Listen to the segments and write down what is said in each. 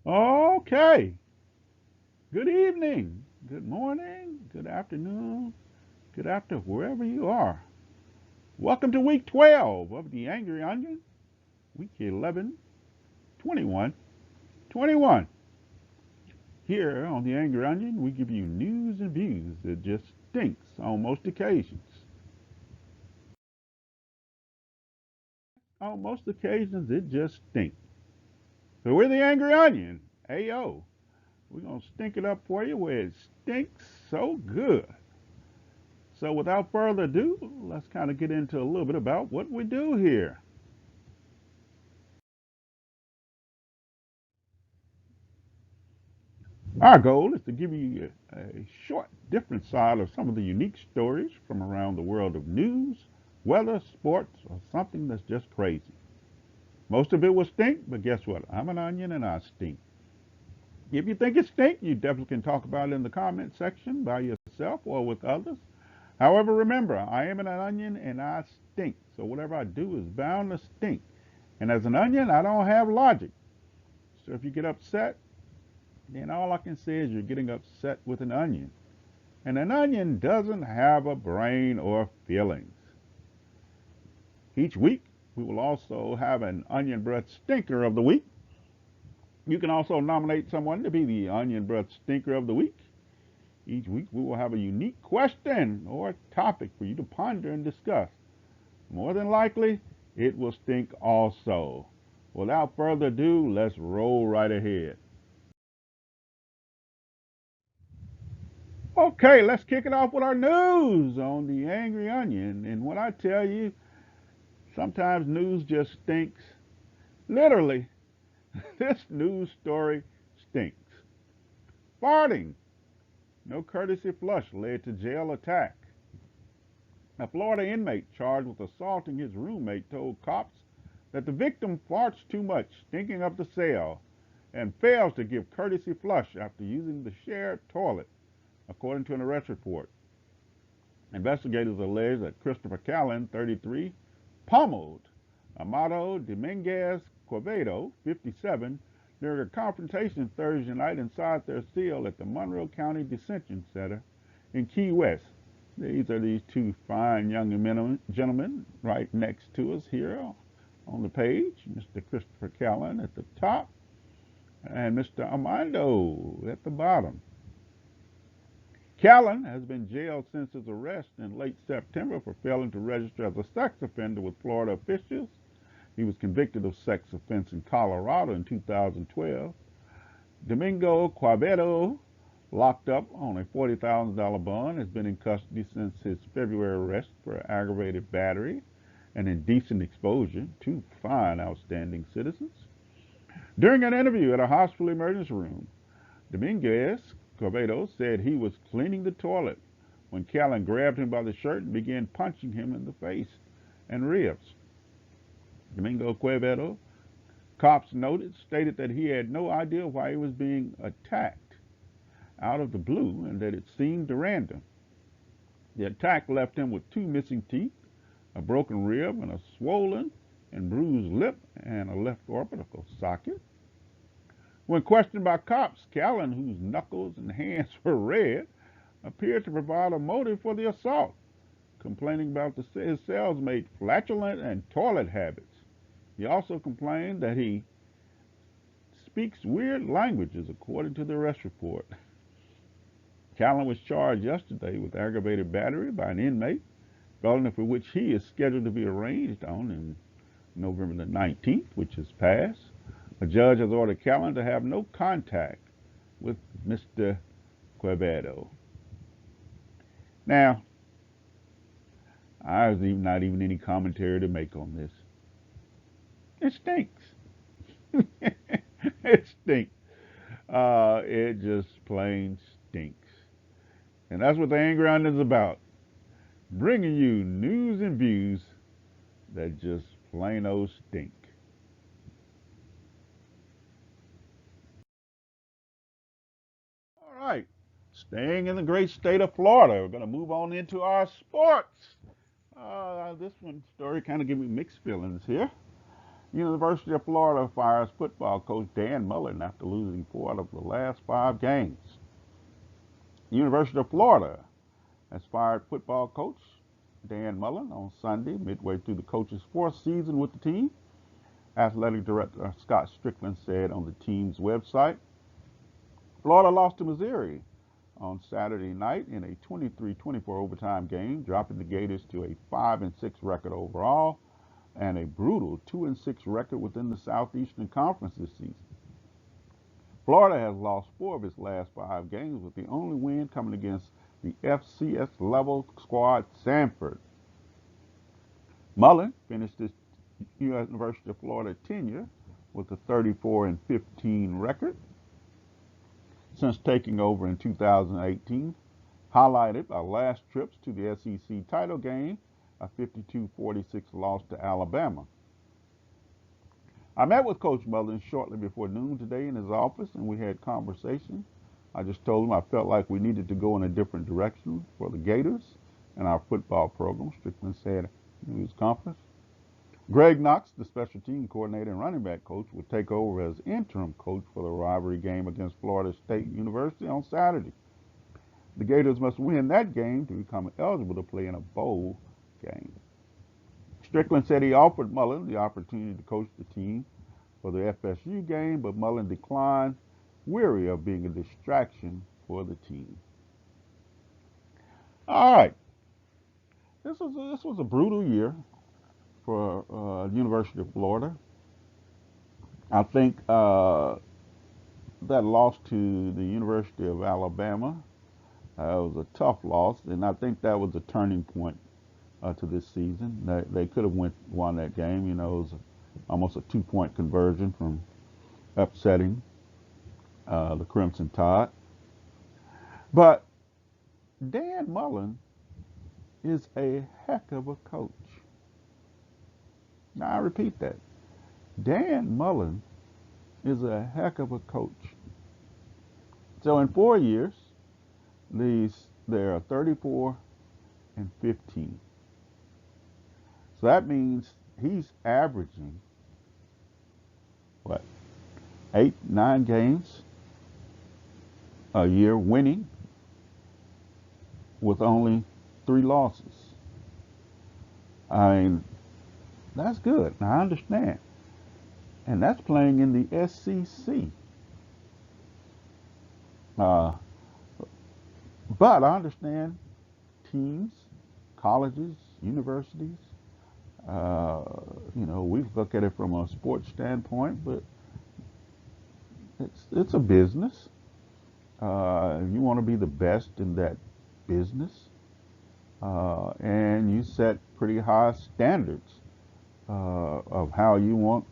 Okay. Good evening, good morning, good afternoon, good after wherever you are. Welcome to week 12 of the Angry Onion, week 11, 21, 21. Here on the Angry Onion, we give you news and views that just stinks on most occasions. On most occasions, it just stinks. So we're the Angry Onion, AO. We're going to stink it up for you where it stinks so good. So without further ado, let's kind of get into a little bit about what we do here. Our goal is to give you a short, different side of some of the unique stories from around the world of news, weather, sports, or something that's just crazy. Most of it will stink, but guess what? I'm an onion and I stink. If you think it stinks, you definitely can talk about it in the comment section by yourself or with others. However, remember, I am an onion and I stink. So whatever I do is bound to stink. And as an onion, I don't have logic. So if you get upset, then all I can say is you're getting upset with an onion. And an onion doesn't have a brain or feelings. Each week, we will also have an onion breath stinker of the week. You can also nominate someone to be the onion breath stinker of the week. Each week, we will have a unique question or topic for you to ponder and discuss. More than likely, it will stink also. Without further ado, let's roll right ahead. Okay, let's kick it off with our news on the Angry Onion. And when I tell you, sometimes news just stinks. Literally, this news story stinks. Farting. No courtesy flush led to jail attack. A Florida inmate charged with assaulting his roommate told cops that the victim farts too much, stinking up the cell, and fails to give courtesy flush after using the shared toilet, according to an arrest report. Investigators allege that Christopher Callan, 33, pummeled Amado Dominguez Quevedo, 57, during a confrontation Thursday night inside their cell at the Monroe County Detention Center in Key West. These are these two fine young gentlemen right next to us here on the page. Mr. Christopher Callan at the top and Mr. Armando at the bottom. Callan has been jailed since his arrest in late September for failing to register as a sex offender with Florida officials. He was convicted of sex offense in Colorado in 2012. Domingo Quevedo, locked up on a $40,000 bond, has been in custody since his February arrest for aggravated battery and indecent exposure, two fine, outstanding citizens. During an interview at a hospital emergency room, Dominguez Quevedo said he was cleaning the toilet when Callan grabbed him by the shirt and began punching him in the face and ribs. Domingo Quevedo, cops noted, stated that he had no idea why he was being attacked out of the blue and that it seemed random. The attack left him with two missing teeth, a broken rib, and a swollen and bruised lip and a left orbital socket. When questioned by cops, Callan, whose knuckles and hands were red, appeared to provide a motive for the assault, complaining about his cellmate flatulent and toilet habits. He also complained that he speaks weird languages, according to the arrest report. Callan was charged yesterday with aggravated battery by an inmate, felony for which he is scheduled to be arraigned on November the 19th, which has passed. A judge has ordered Callan to have no contact with Mr. Quevedo. Now, there's not even any commentary to make on this. It stinks. It stinks. It just plain stinks. And that's what the Angry Onion is about. Bringing you news and views that just plain old stink. All right. Staying in the great state of Florida, we're going to move on into our sports. This one story kind of gave me mixed feelings here. University of Florida fires football coach Dan Mullen after losing 4 out of the last 5 games. University of Florida has fired football coach Dan Mullen on Sunday, midway through the coach's 4th season with the team. Athletic Director Scott Strickland said on the team's website. Florida lost to Missouri on Saturday night in a 23-24 overtime game, dropping the Gators to a 5-6 record overall and a brutal 2-6 record within the Southeastern Conference this season. Florida has lost 4 of its last 5 games, with the only win coming against the FCS level squad Sanford. Mullen finished his University of Florida tenure with a 34-15 record. Since taking over in 2018, highlighted by last trips to the SEC title game, a 52-46 loss to Alabama. I met with Coach Mullen shortly before noon today in his office, and we had conversation. I just told him I felt like we needed to go in a different direction for the Gators and our football program. Strickland said in his conference. Greg Knox, the special team coordinator and running back coach, will take over as interim coach for the rivalry game against Florida State University on Saturday. The Gators must win that game to become eligible to play in a bowl game. Strickland said he offered Mullen the opportunity to coach the team for the FSU game, but Mullen declined, weary of being a distraction for the team. All right. This was a brutal year for the University of Florida. I think that loss to the University of Alabama was a tough loss, and I think that was a turning point to this season. They could have won that game. It was almost a 2-point conversion from upsetting the Crimson Tide. But Dan Mullen is a heck of a coach. Now, I repeat that. Dan Mullen is a heck of a coach. So in 4 years, there are 34-15. So that means he's averaging, 8, 9 games a year, winning with only 3 losses. I mean, that's good. Now, I understand. And that's playing in the SEC. But I understand teams, colleges, universities. We look at it from a sports standpoint, but it's a business. You want to be the best in that business, and you set pretty high standards of how you want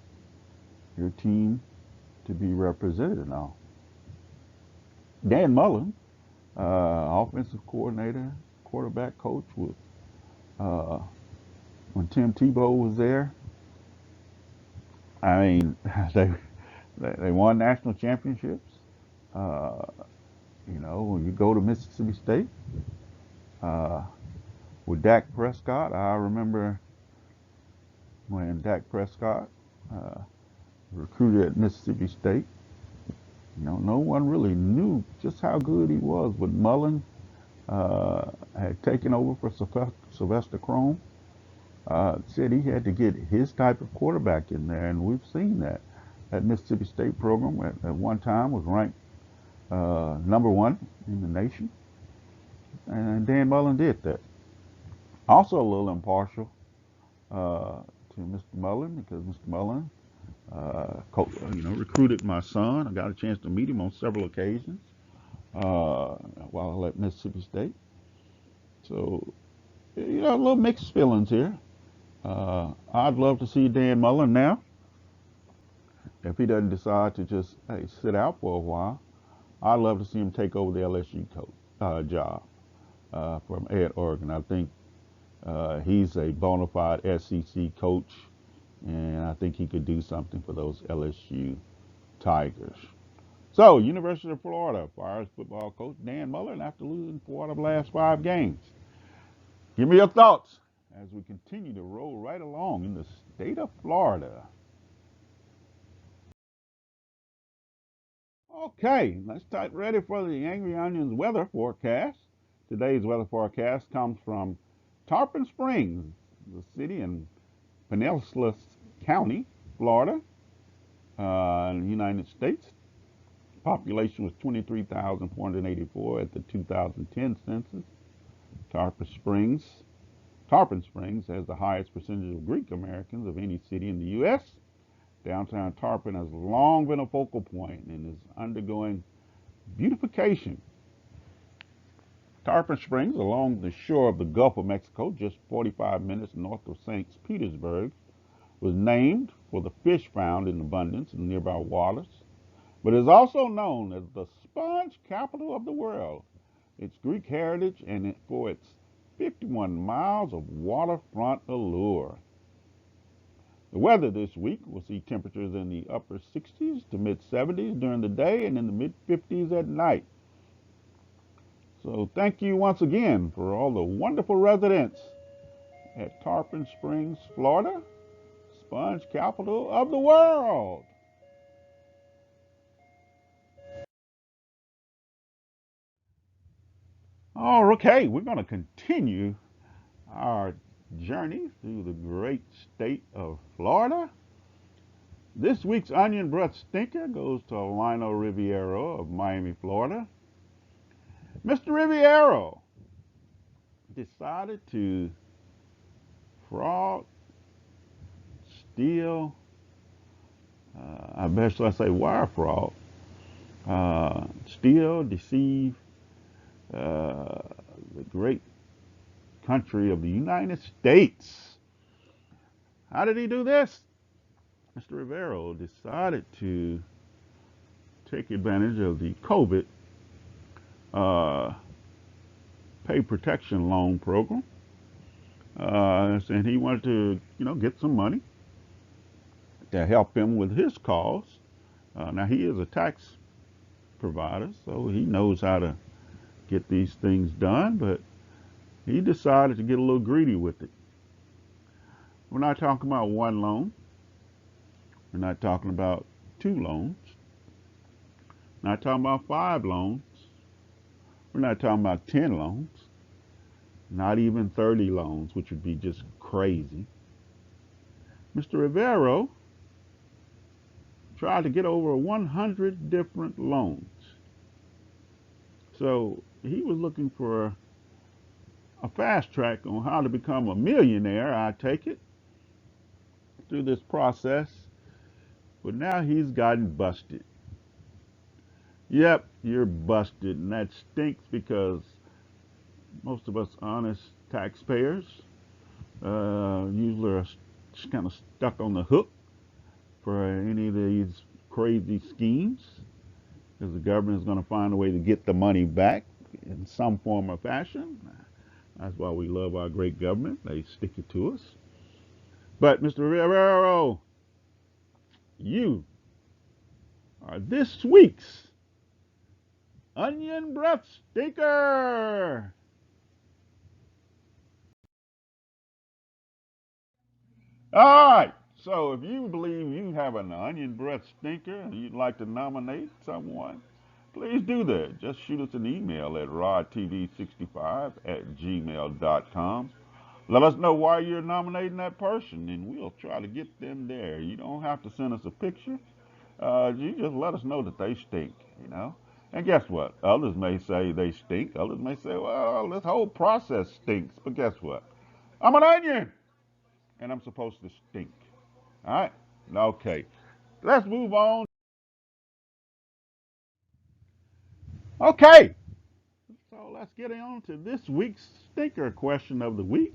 your team to be represented now. Dan Mullen, offensive coordinator, quarterback coach with when Tim Tebow was there. I mean, they won national championships. When you go to Mississippi State with Dak Prescott, I remember when Dak Prescott recruited at Mississippi State. No one really knew just how good he was, but Mullen had taken over for Sylvester Crone. Said he had to get his type of quarterback in there, and we've seen that. That Mississippi State program at one time was ranked number 1 in the nation, and Dan Mullen did that. Also a little impartial to Mr. Mullen, because Mr. Mullen recruited my son. I got a chance to meet him on several occasions while at Mississippi State. So, a little mixed feelings here. I'd love to see Dan Mullen now. If he doesn't decide to just sit out for a while, I'd love to see him take over the LSU coach job from at Oregon. I think he's a bona fide SEC coach, and I think he could do something for those LSU Tigers. So, University of Florida fires football coach Dan Mullen after losing 4 out of the last 5 games. Give me your thoughts as we continue to roll right along in the state of Florida. Okay, let's get ready for the Angry Onions weather forecast. Today's weather forecast comes from Tarpon Springs, the city in Pinellas County, Florida, in the United States. Population was 23,484 at the 2010 census. Tarpon Springs. Tarpon Springs has the highest percentage of Greek Americans of any city in the U.S. Downtown Tarpon has long been a focal point and is undergoing beautification. Tarpon Springs, along the shore of the Gulf of Mexico, just 45 minutes north of St. Petersburg, was named for the fish found in abundance in nearby waters, but is also known as the sponge capital of the world. Its Greek heritage and for its 51 miles of waterfront allure. The weather this week will see temperatures in the upper 60s to mid 70s during the day and in the mid 50s at night. So thank you once again for all the wonderful residents at Tarpon Springs, Florida, sponge capital of the world. Oh, okay, we're going to continue our journey through the great state of Florida. This week's onion breath stinker goes to Lionel Riviero of Miami, Florida. Mr. Riviero decided to fraud, steal, I best I say wire fraud, steal, deceive the great country of the United States. How did he do this? Mr. Rivero decided to take advantage of the COVID uh, pay protection loan program, and he wanted to, get some money to help him with his cause. Now he is a tax provider, so he knows how to get these things done, but he decided to get a little greedy with it. We're not talking about one loan. We're not talking about two loans. We're not talking about five loans. We're not talking about 10 loans. Not even 30 loans, which would be just crazy. Mr. Rivero tried to get over 100 different loans. So he was looking for a fast track on how to become a millionaire, I take it, through this process. But now he's gotten busted. Yep, you're busted, and that stinks because most of us honest taxpayers usually are kind of stuck on the hook for any of these crazy schemes because the government is going to find a way to get the money back in some form or fashion. That's why we love our great government. They stick it to us. But Mr. Rivero, you are this week's Onion Breath Stinker. All right. So if you believe you have an onion breath stinker and you'd like to nominate someone, please do that. Just shoot us an email at rodtv65@gmail.com. Let us know why you're nominating that person, and we'll try to get them there. You don't have to send us a picture. You just let us know that they stink. And guess what? Others may say they stink. Others may say, well, this whole process stinks. But guess what? I'm an onion, and I'm supposed to stink. All right? Okay. Let's move on. Okay. So let's get on to this week's stinker question of the week.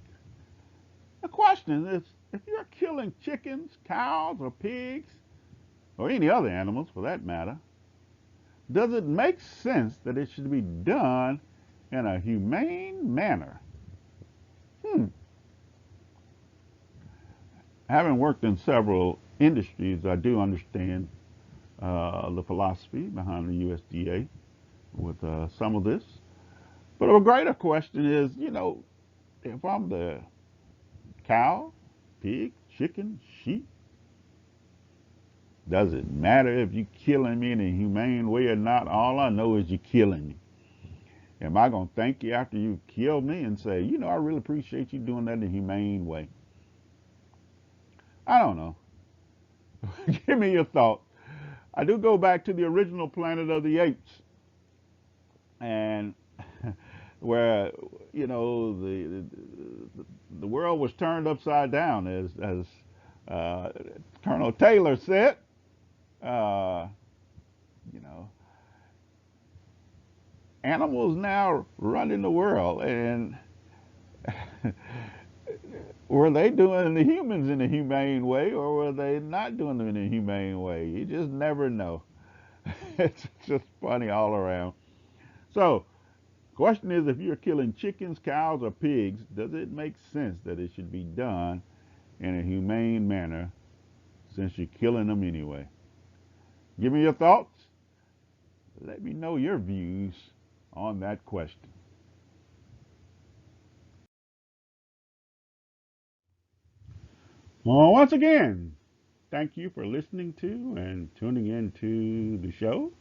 The question is, if you're killing chickens, cows, or pigs, or any other animals for that matter, does it make sense that it should be done in a humane manner? Hmm. Having worked in several industries, I do understand the philosophy behind the USDA with some of this. But a greater question is, if I'm the cow, pig, chicken, sheep, Does it matter if you're killing me in a humane way or not? All I know is you're killing me. Am I going to thank you after you kill me and say, you know, I really appreciate you doing that in a humane way? I don't know. Give me your thoughts. I do go back to the original Planet of the Apes, and where the world was turned upside down, as Colonel Taylor said. Uh, you know, Animals now running the world, and were they doing the humans in a humane way, or were they not doing them in a humane way? You just never know. It's just funny all around. So, question is, if you're killing chickens, cows, or pigs, does it make sense that it should be done in a humane manner since you're killing them anyway? Give me your thoughts. Let me know your views on that question. Well, once again, thank you for listening to and tuning in to the show,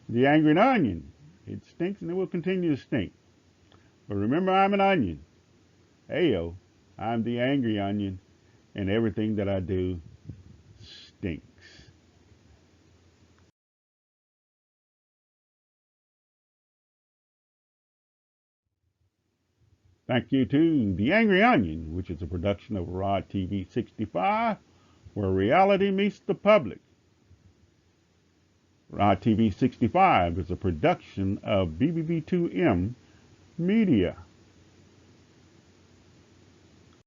The Angry Onion. It stinks and it will continue to stink. But remember, I'm an onion. Ayo, I'm the angry onion, and everything that I do stinks. Thank you to The Angry Onion, which is a production of Rod TV 65, where reality meets the public. Rod TV 65 is a production of BBB2M Media.